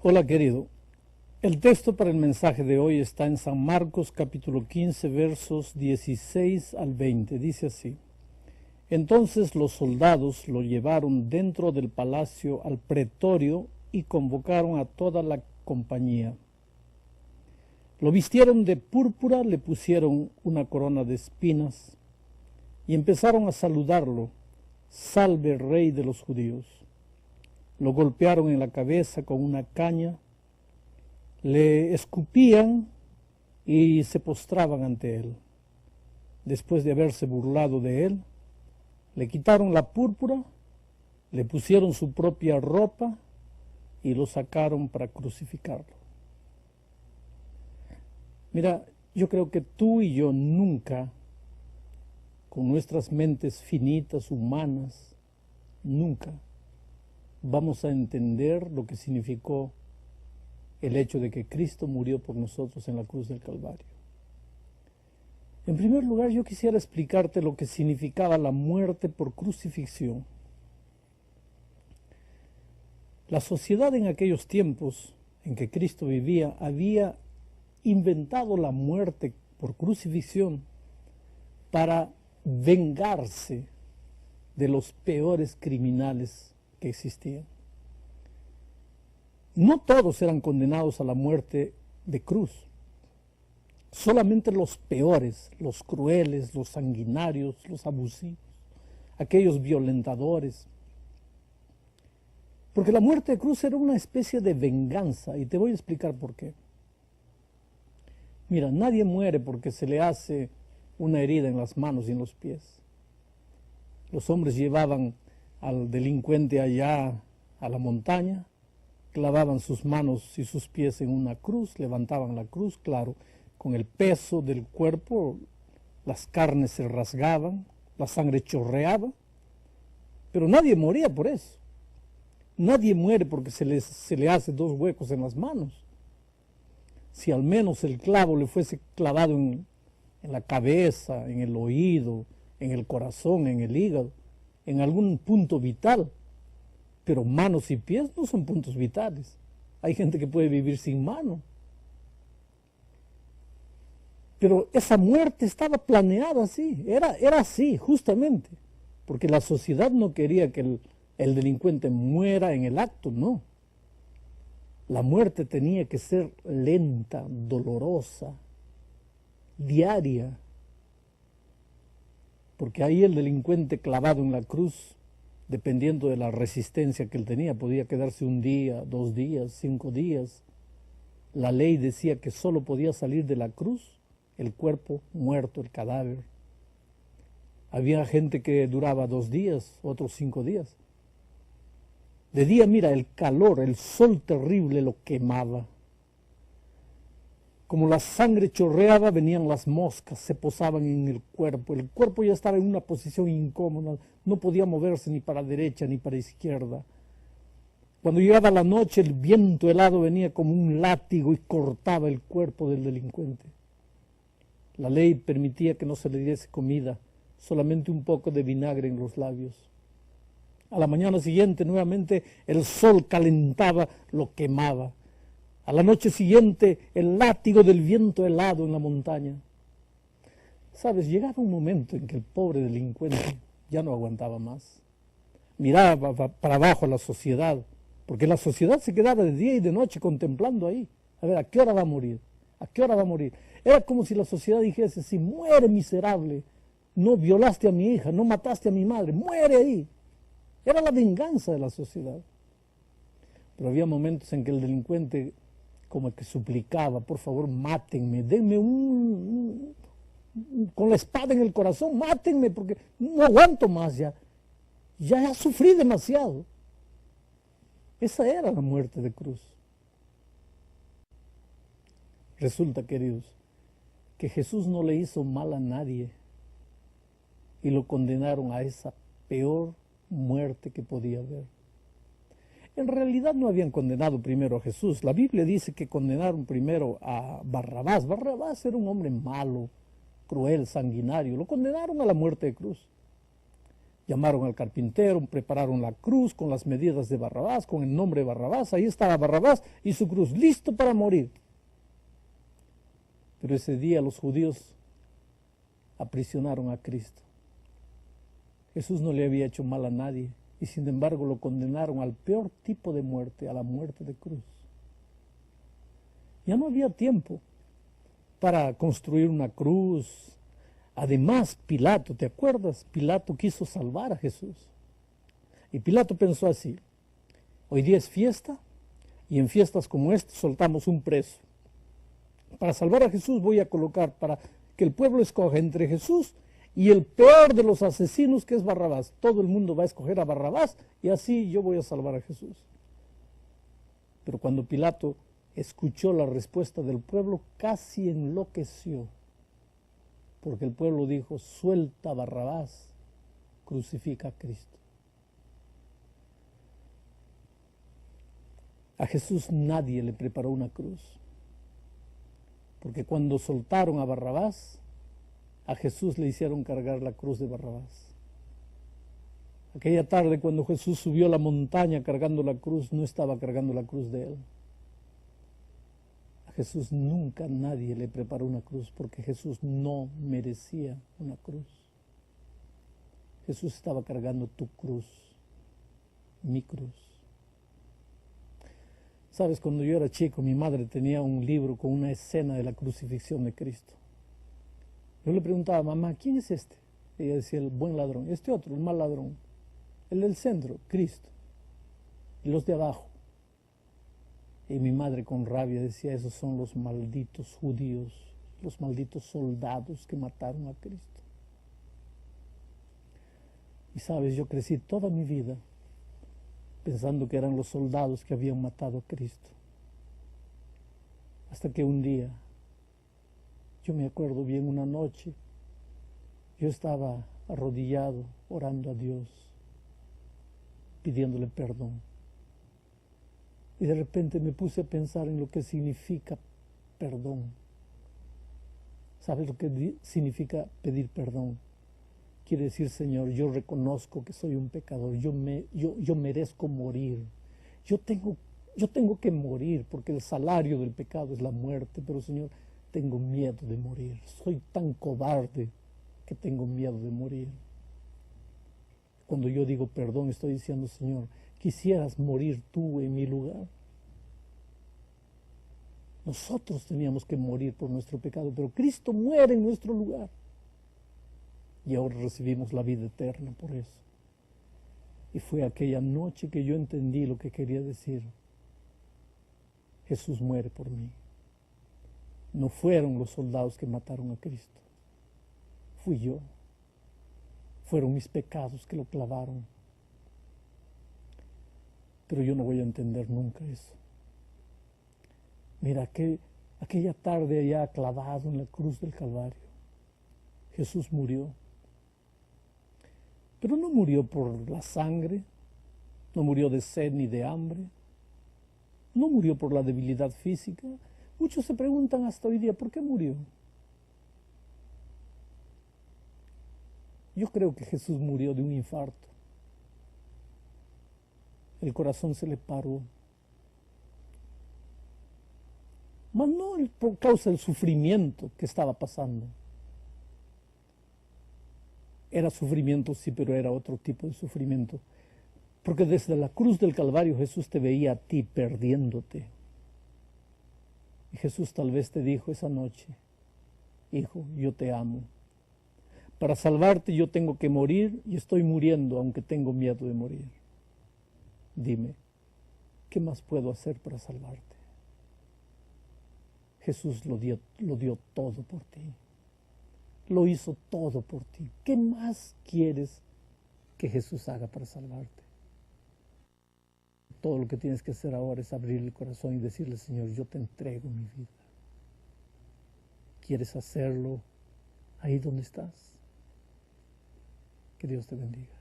Hola querido, el texto para el mensaje de hoy está en San Marcos capítulo 15 versos 16 al 20. Dice así: Entonces los soldados lo llevaron dentro del palacio al pretorio y convocaron a toda la compañía. Lo vistieron de púrpura, le pusieron una corona de espinas y empezaron a saludarlo: Salve, Rey de los judíos. Lo golpearon en la cabeza con una caña, le escupían y se postraban ante él. Después de haberse burlado de él, le quitaron la púrpura, le pusieron su propia ropa y lo sacaron para crucificarlo. Mira, yo creo que tú y yo nunca, con nuestras mentes finitas, humanas, nunca vamos a entender lo que significó el hecho de que Cristo murió por nosotros en la cruz del Calvario. En primer lugar, yo quisiera explicarte lo que significaba la muerte por crucifixión. La sociedad en aquellos tiempos en que Cristo vivía había inventado la muerte por crucifixión para vengarse de los peores criminales que existían. No todos eran condenados a la muerte de cruz. Solamente los peores, los crueles, los sanguinarios, los abusivos, aquellos violentadores. Porque la muerte de cruz era una especie de venganza, y te voy a explicar por qué. Mira, nadie muere porque se le hace una herida en las manos y en los pies. Los hombres llevaban al delincuente allá a la montaña, clavaban sus manos y sus pies en una cruz, levantaban la cruz, claro, con el peso del cuerpo, las carnes se rasgaban, la sangre chorreaba, pero nadie moría por eso. Nadie muere porque se le hace dos huecos en las manos. Si al menos el clavo le fuese clavado en la cabeza, en el oído, en el corazón, en el hígado, en algún punto vital, pero manos y pies no son puntos vitales. Hay gente que puede vivir sin mano. Pero esa muerte estaba planeada así, era así justamente, porque la sociedad no quería que el delincuente muera en el acto, no. La muerte tenía que ser lenta, dolorosa, diaria, porque ahí el delincuente clavado en la cruz, dependiendo de la resistencia que él tenía, podía quedarse un día, 2 días, 5 días. La ley decía que solo podía salir de la cruz el cuerpo muerto, el cadáver. Había gente que duraba 2 días, otros 5 días. De día, mira, el calor, el sol terrible lo quemaba. Como la sangre chorreaba, venían las moscas, se posaban en el cuerpo ya estaba en una posición incómoda, no podía moverse ni para derecha ni para izquierda. Cuando llegaba la noche, el viento helado venía como un látigo y cortaba el cuerpo del delincuente. La ley permitía que no se le diese comida, solamente un poco de vinagre en los labios. A la mañana siguiente, nuevamente, el sol calentaba, lo quemaba. A la noche siguiente, el látigo del viento helado en la montaña. Sabes, llegaba un momento en que el pobre delincuente ya no aguantaba más. Miraba para abajo a la sociedad, porque la sociedad se quedaba de día y de noche contemplando ahí. A ver, ¿a qué hora va a morir? ¿A qué hora va a morir? Era como si la sociedad dijese: si muere, miserable, no violaste a mi hija, no mataste a mi madre, muere ahí. Era la venganza de la sociedad. Pero había momentos en que el delincuente como que suplicaba: por favor, mátenme, denme con la espada en el corazón, mátenme, porque no aguanto más ya. Ya sufrí demasiado. Esa era la muerte de cruz. Resulta, queridos, que Jesús no le hizo mal a nadie y lo condenaron a esa peor muerte que podía haber. En realidad no habían condenado primero a Jesús. La Biblia dice que condenaron primero a Barrabás. Barrabás era un hombre malo, cruel, sanguinario. Lo condenaron a la muerte de cruz. Llamaron al carpintero, prepararon la cruz con las medidas de Barrabás, con el nombre de Barrabás. Ahí estaba Barrabás y su cruz, listo para morir. Pero ese día los judíos aprisionaron a Cristo. Jesús no le había hecho mal a nadie y sin embargo lo condenaron al peor tipo de muerte, a la muerte de cruz. Ya no había tiempo para construir una cruz. Además, Pilato, ¿te acuerdas? Pilato quiso salvar a Jesús. Y Pilato pensó así: hoy día es fiesta y en fiestas como esta soltamos un preso. Para salvar a Jesús voy a colocar, para que el pueblo escoja entre Jesús y el peor de los asesinos, que es Barrabás. Todo el mundo va a escoger a Barrabás y así yo voy a salvar a Jesús. Pero cuando Pilato escuchó la respuesta del pueblo, casi enloqueció, porque el pueblo dijo: suelta a Barrabás, crucifica a Cristo. A Jesús nadie le preparó una cruz, porque cuando soltaron a Barrabás, a Jesús le hicieron cargar la cruz de Barrabás. Aquella tarde, cuando Jesús subió a la montaña cargando la cruz, no estaba cargando la cruz de él. A Jesús nunca nadie le preparó una cruz, porque Jesús no merecía una cruz. Jesús estaba cargando tu cruz, mi cruz. Sabes, cuando yo era chico, mi madre tenía un libro con una escena de la crucifixión de Cristo. Yo le preguntaba: mamá, ¿quién es este? Ella decía: el buen ladrón. Este otro, el mal ladrón. El del centro, Cristo. Y los de abajo. Y mi madre con rabia decía: esos son los malditos judíos, los malditos soldados que mataron a Cristo. Y sabes, yo crecí toda mi vida pensando que eran los soldados que habían matado a Cristo. Hasta que un día, yo me acuerdo bien, una noche, yo estaba arrodillado orando a Dios, pidiéndole perdón. Y de repente me puse a pensar en lo que significa perdón. ¿Sabes lo que significa pedir perdón? Quiere decir: Señor, yo reconozco que soy un pecador, yo merezco morir. Yo tengo que morir, porque el salario del pecado es la muerte, pero Señor, tengo miedo de morir. Soy tan cobarde que tengo miedo de morir. Cuando yo digo perdón, estoy diciendo: Señor, quisieras morir tú en mi lugar. Nosotros teníamos que morir por nuestro pecado, pero Cristo muere en nuestro lugar. Y ahora recibimos la vida eterna por eso. Y fue aquella noche que yo entendí lo que quería decir: Jesús muere por mí. No fueron los soldados que mataron a Cristo. Fui yo. Fueron mis pecados que lo clavaron. Pero yo no voy a entender nunca eso. Mira, aquella tarde allá clavado en la cruz del Calvario, Jesús murió. Pero no murió por la sangre, no murió de sed ni de hambre, no murió por la debilidad física. Muchos se preguntan hasta hoy día: ¿por qué murió? Yo creo que Jesús murió de un infarto. El corazón se le paró. Mas no por causa del sufrimiento que estaba pasando. Era sufrimiento, sí, pero era otro tipo de sufrimiento. Porque desde la cruz del Calvario Jesús te veía a ti perdiéndote. Y Jesús tal vez te dijo esa noche: hijo, yo te amo. Para salvarte yo tengo que morir y estoy muriendo, aunque tengo miedo de morir. Dime, ¿qué más puedo hacer para salvarte? Jesús lo dio todo por ti. Lo hizo todo por ti. ¿Qué más quieres que Jesús haga para salvarte? Todo lo que tienes que hacer ahora es abrir el corazón y decirle: Señor, yo te entrego mi vida. ¿Quieres hacerlo ahí donde estás? Que Dios te bendiga.